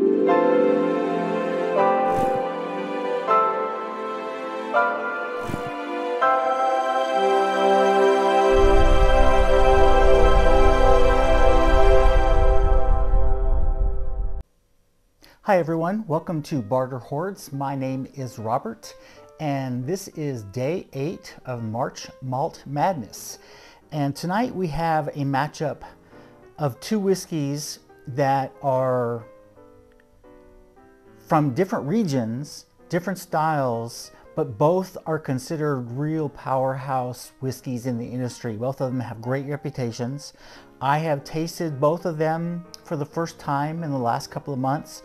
Hi everyone, welcome to Barter Hordes. My name is Robert and this is day 8 of March Malt Madness. And tonight we have a matchup of two whiskeys that are from different regions, different styles, but both are considered real powerhouse whiskeys in the industry. Both of them have great reputations. I have tasted both of them for the first time in the last couple of months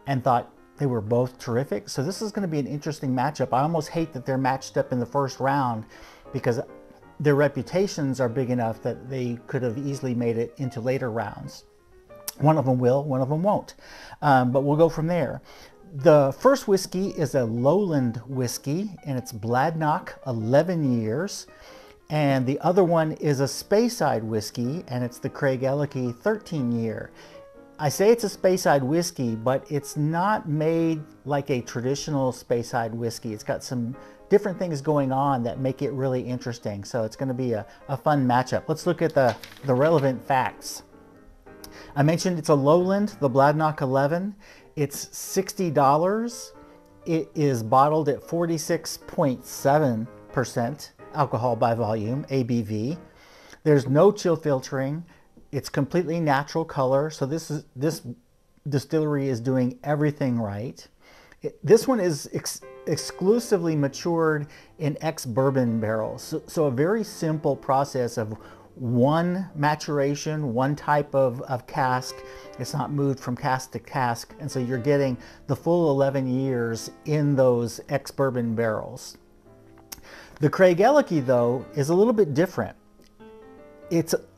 and thought they were both terrific. So this is going to be an interesting matchup. I almost hate that they're matched up in the first round because their reputations are big enough that they could have easily made it into later rounds. One of them will, one of them won't. But we'll go from there. The first whiskey is a lowland whiskey and it's Bladnoch, 11 years. And the other one is a Speyside whiskey and it's the Craigellachie, 13 year. I say it's a Speyside whiskey, but it's not made like a traditional Speyside whiskey. It's got some different things going on that make it really interesting. So it's going to be a fun matchup. Let's look at the relevant facts. I mentioned it's a lowland, the Bladnoch 11. It's $60. It is bottled at 46.7% alcohol by volume, ABV. There's no chill filtering. It's completely natural color, so this distillery is doing everything right. This one is exclusively matured in ex-bourbon barrels, so a very simple process of one maturation, one type of cask. It's not moved from cask to cask, and so you're getting the full 11 years in those ex-bourbon barrels. The Craigellachie, though, is a little bit different.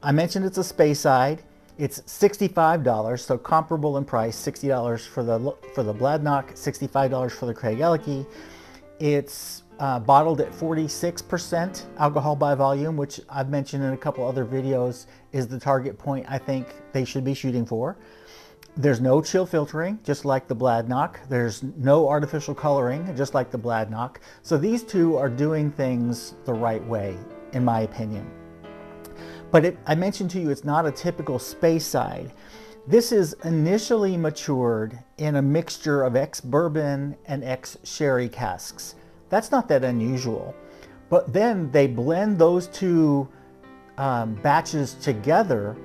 I mentioned it's a Speyside. It's $65, so comparable in price. $60 for the Bladnoch, $65 for the Craigellachie. It's bottled at 46% alcohol by volume, which I've mentioned in a couple other videos is the target point I think they should be shooting for. There's no chill filtering, just like the Bladnoch. There's no artificial coloring, just like the Bladnoch. So these two are doing things the right way, in my opinion. But I mentioned to you, it's not a typical Speyside. This is initially matured in a mixture of ex-bourbon and ex-sherry casks. That's not that unusual. But then they blend those two batches together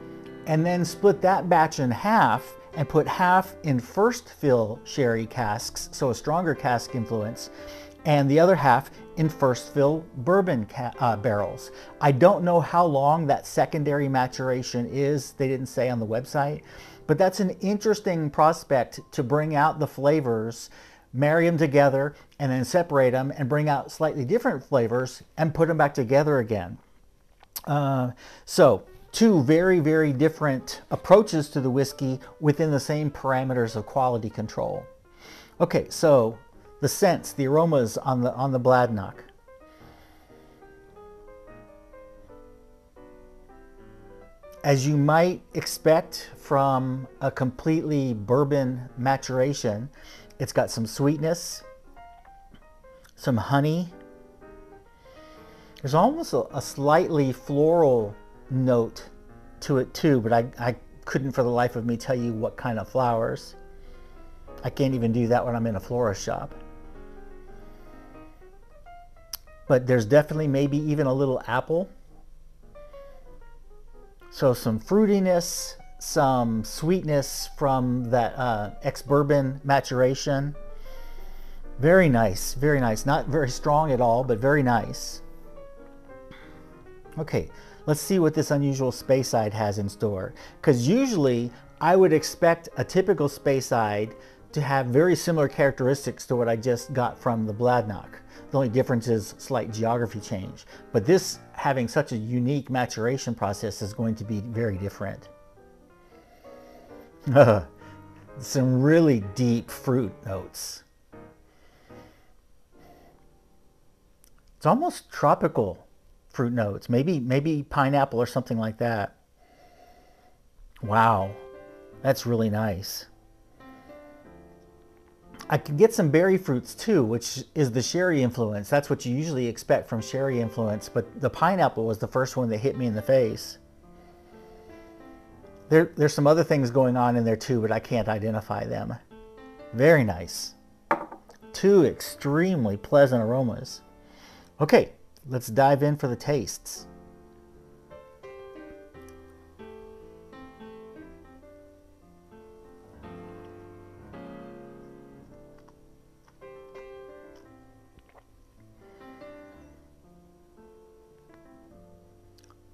and then split that batch in half and put half in first fill sherry casks, so a stronger cask influence, and the other half in first fill bourbon barrels. I don't know how long that secondary maturation is. They didn't say on the website, but that's an interesting prospect to bring out the flavors, marry them together, and then separate them and bring out slightly different flavors and put them back together again. So two very, very different approaches to the whiskey within the same parameters of quality control. Okay, so the scents, the aromas on the Bladnoch. As you might expect from a completely bourbon maturation, it's got some sweetness, some honey. There's almost a slightly floral note to it too, but I couldn't for the life of me tell you what kind of flowers. I can't even do that when I'm in a florist shop. But there's definitely maybe even a little apple. So some fruitiness, some sweetness from that ex-bourbon maturation. Very nice, very nice. Not very strong at all, but very nice. Okay, let's see what this unusual Speyside has in store. Because usually I would expect a typical Speyside to have very similar characteristics to what I just got from the Bladnoch. The only difference is slight geography change. But this, having such a unique maturation process, is going to be very different. Some really deep fruit notes. It's almost tropical fruit notes. Maybe pineapple or something like that. Wow, that's really nice. I could get some berry fruits too, which is the sherry influence. That's what you usually expect from sherry influence, but the pineapple was the first one that hit me in the face. There's some other things going on in there too, but I can't identify them. Very nice. Two extremely pleasant aromas. Okay, let's dive in for the tastes.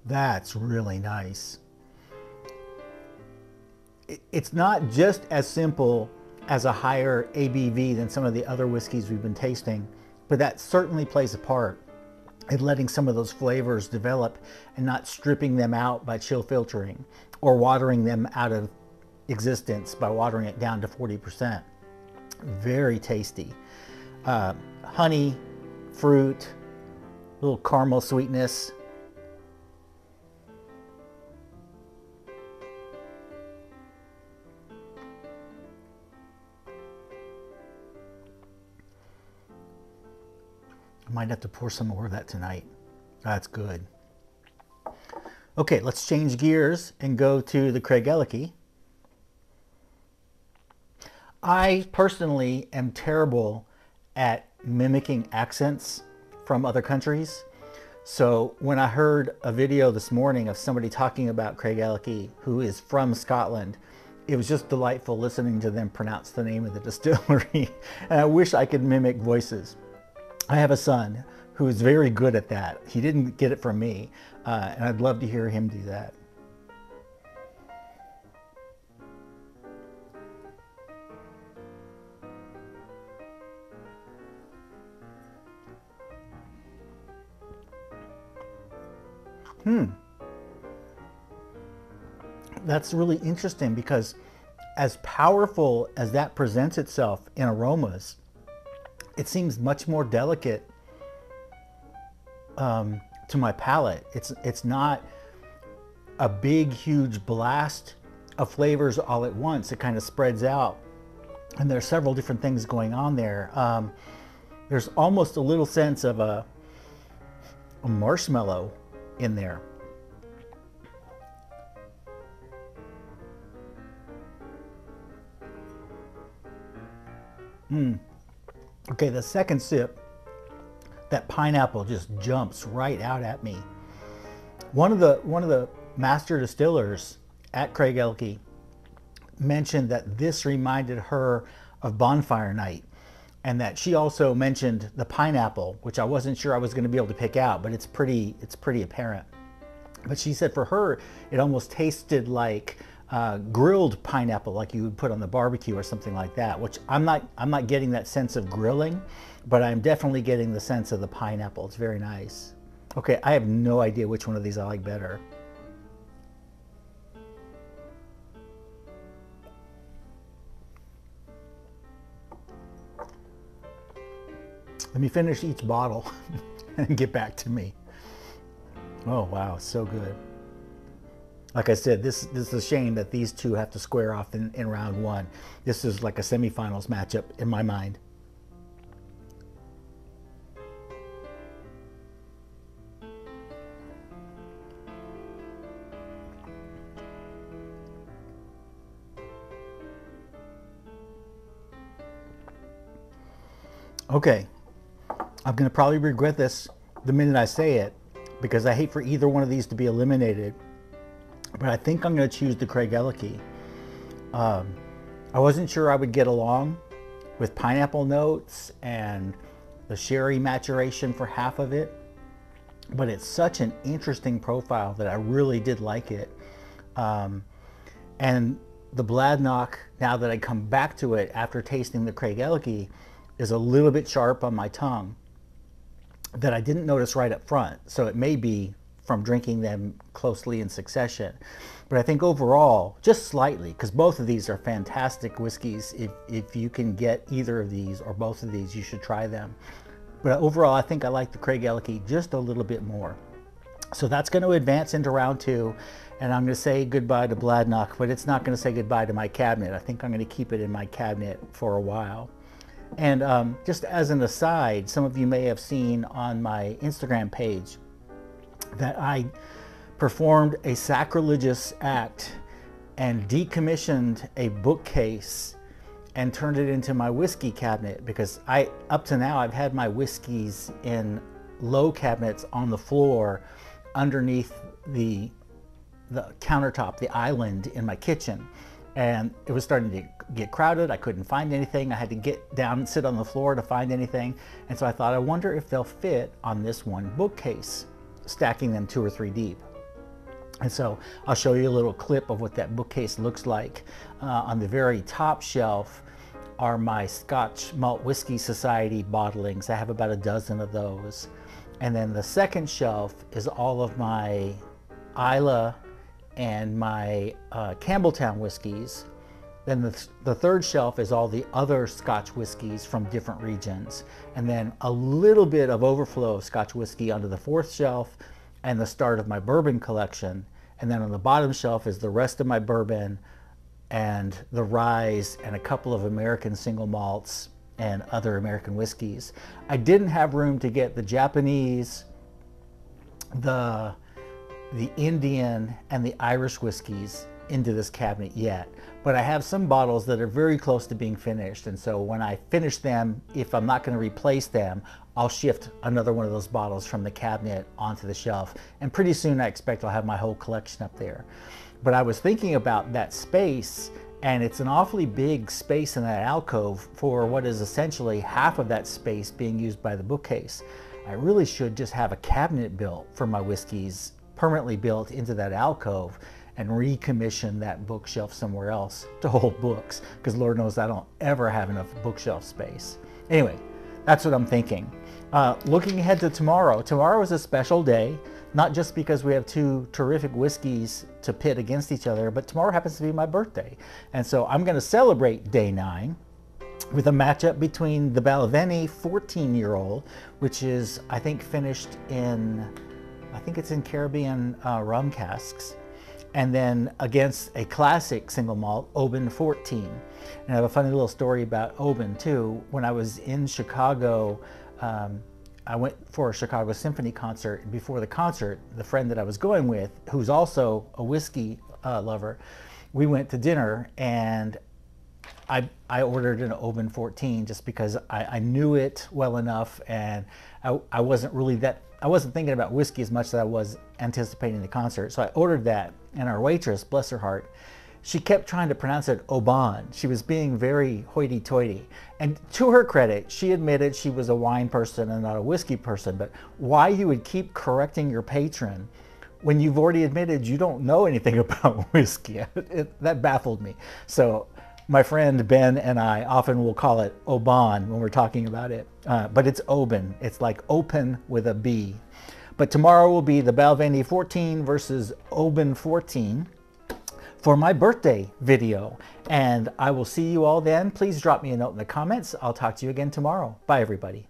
That's really nice. It's not just as simple as a higher ABV than some of the other whiskeys we've been tasting, but that certainly plays a part in letting some of those flavors develop and not stripping them out by chill filtering or watering them out of existence by watering it down to 40%. Very tasty. Honey, fruit, little caramel sweetness. I might have to pour some more of that tonight. That's good. Okay, let's change gears and go to the Craigellachie. I personally am terrible at mimicking accents from other countries. So when I heard a video this morning of somebody talking about Craigellachie who is from Scotland, it was just delightful listening to them pronounce the name of the distillery. And I wish I could mimic voices. I have a son who is very good at that. He didn't get it from me, and I'd love to hear him do that. That's really interesting because as powerful as that presents itself in aromas, it seems much more delicate to my palate. It's not a big, huge blast of flavors all at once. It kind of spreads out, and there's several different things going on there. There's almost a little sense of a marshmallow in there. Okay, the second sip, that pineapple just jumps right out at me. One of the master distillers at Craigellachie mentioned that this reminded her of Bonfire Night, and that she also mentioned the pineapple, which I wasn't sure I was going to be able to pick out, but it's pretty apparent. But she said for her, it almost tasted like grilled pineapple, like you would put on the barbecue or something like that, which I'm not getting that sense of grilling, but I'm definitely getting the sense of the pineapple. It's very nice. Okay, I have no idea which one of these I like better. Let me finish each bottle and get back to me. Oh wow, so good. Like I said, this is a shame that these two have to square off in round one. This is like a semifinals matchup in my mind. Okay, I'm gonna probably regret this the minute I say it, because I hate for either one of these to be eliminated. But I think I'm going to choose the Craigellachie. I wasn't sure I would get along with pineapple notes and the sherry maturation for half of it, but it's such an interesting profile that I really did like it. And the Bladnoch, now that I come back to it after tasting the Craigellachie, is a little bit sharp on my tongue that I didn't notice right up front. So it may be from drinking them closely in succession. But I think overall, just slightly, because both of these are fantastic whiskeys. If you can get either of these or both of these, you should try them. But overall, I think I like the Craigellachie just a little bit more. So that's going to advance into round two, and I'm going to say goodbye to Bladnoch, but it's not going to say goodbye to my cabinet. I think I'm going to keep it in my cabinet for a while. And just as an aside, some of you may have seen on my Instagram page that I performed a sacrilegious act and decommissioned a bookcase and turned it into my whiskey cabinet, because up to now I've had my whiskeys in low cabinets on the floor underneath the countertop, the island in my kitchen. And it was starting to get crowded. I couldn't find anything. I had to get down and sit on the floor to find anything. And so I thought, I wonder if they'll fit on this one bookcase, stacking them 2 or 3 deep. And so I'll show you a little clip of what that bookcase looks like. On the very top shelf are my Scotch Malt Whiskey Society bottlings. I have about a dozen of those. And then the second shelf is all of my Islay and my Campbelltown whiskeys. Then the third shelf is all the other Scotch whiskeys from different regions. And then a little bit of overflow of Scotch whiskey onto the fourth shelf and the start of my bourbon collection. And then on the bottom shelf is the rest of my bourbon and the ryes and a couple of American single malts and other American whiskeys. I didn't have room to get the Japanese, the Indian, and the Irish whiskeys into this cabinet yet, but I have some bottles that are very close to being finished. And so when I finish them, if I'm not going to replace them, I'll shift another one of those bottles from the cabinet onto the shelf. And pretty soon I expect I'll have my whole collection up there. But I was thinking about that space, and it's an awfully big space in that alcove for what is essentially half of that space being used by the bookcase. I really should just have a cabinet built for my whiskeys, permanently built into that alcove, and recommission that bookshelf somewhere else to hold books, because Lord knows I don't ever have enough bookshelf space. Anyway, that's what I'm thinking. Looking ahead to tomorrow. Tomorrow is a special day, not just because we have 2 terrific whiskeys to pit against each other, but tomorrow happens to be my birthday. And so I'm going to celebrate day 9 with a matchup between the Balvenie 14-year-old, which is, I think, finished in, I think it's in Caribbean rum casks, and then against a classic single malt, Oban 14. And I have a funny little story about Oban too. When I was in Chicago, I went for a Chicago Symphony concert, and before the concert, the friend that I was going with, who's also a whiskey lover, we went to dinner, and I ordered an Oban 14 just because I knew it well enough, and I wasn't thinking about whiskey as much as I was anticipating the concert. So I ordered that, and our waitress, bless her heart, she kept trying to pronounce it Oban. She was being very hoity-toity. And to her credit, she admitted she was a wine person and not a whiskey person, but why you would keep correcting your patron when you've already admitted you don't know anything about whiskey, that baffled me. So my friend Ben and I often will call it Oban when we're talking about it, but it's Oban. It's like open with a B. But tomorrow will be the Balvenie 14 versus Oban 14 for my birthday video. And I will see you all then. Please drop me a note in the comments. I'll talk to you again tomorrow. Bye, everybody.